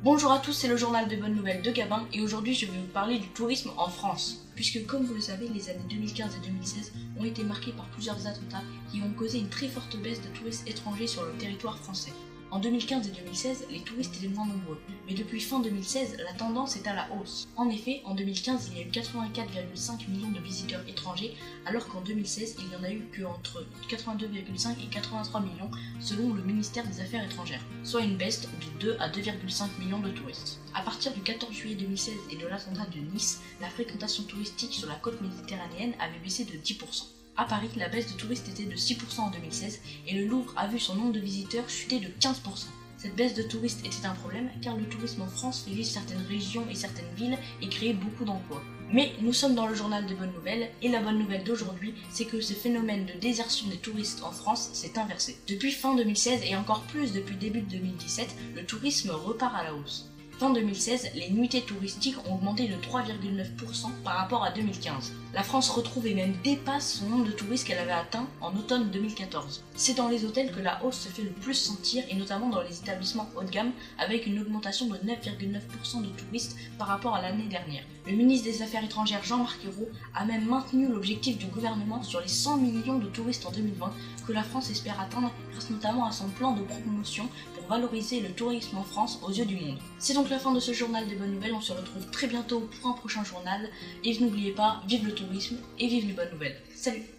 Bonjour à tous, c'est le journal des bonnes nouvelles de Gabin et aujourd'hui je vais vous parler du tourisme en France. Puisque comme vous le savez, les années 2015 et 2016 ont été marquées par plusieurs attentats qui ont causé une très forte baisse de touristes étrangers sur le territoire français. En 2015 et 2016, les touristes étaient moins nombreux, mais depuis fin 2016, la tendance est à la hausse. En effet, en 2015, il y a eu 84,5 millions de visiteurs étrangers, alors qu'en 2016, il n'y en a eu qu'entre 82,5 et 83 millions selon le ministère des Affaires étrangères, soit une baisse de 2 à 2,5 millions de touristes. À partir du 14 juillet 2016 et de l'attentat de Nice, la fréquentation touristique sur la côte méditerranéenne avait baissé de 10%. À Paris, la baisse de touristes était de 6% en 2016 et le Louvre a vu son nombre de visiteurs chuter de 15%. Cette baisse de touristes était un problème car le tourisme en France fait vivre certaines régions et certaines villes et créer beaucoup d'emplois. Mais nous sommes dans le journal des bonnes nouvelles et la bonne nouvelle d'aujourd'hui, c'est que ce phénomène de désertion des touristes en France s'est inversé. Depuis fin 2016 et encore plus depuis début 2017, le tourisme repart à la hausse. Fin 2016, les nuitées touristiques ont augmenté de 3,9% par rapport à 2015. La France retrouve et même dépasse son nombre de touristes qu'elle avait atteint en automne 2014. C'est dans les hôtels que la hausse se fait le plus sentir et notamment dans les établissements haut de gamme avec une augmentation de 9,9% de touristes par rapport à l'année dernière. Le ministre des Affaires étrangères Jean-Marc Ayrault a même maintenu l'objectif du gouvernement sur les 100 millions de touristes en 2020 que la France espère atteindre grâce notamment à son plan de promotion pour valoriser le tourisme en France aux yeux du monde. C'est donc la fin de ce journal des bonnes nouvelles, on se retrouve très bientôt pour un prochain journal et n'oubliez pas, vive le tourisme et vive les bonnes nouvelles. Salut!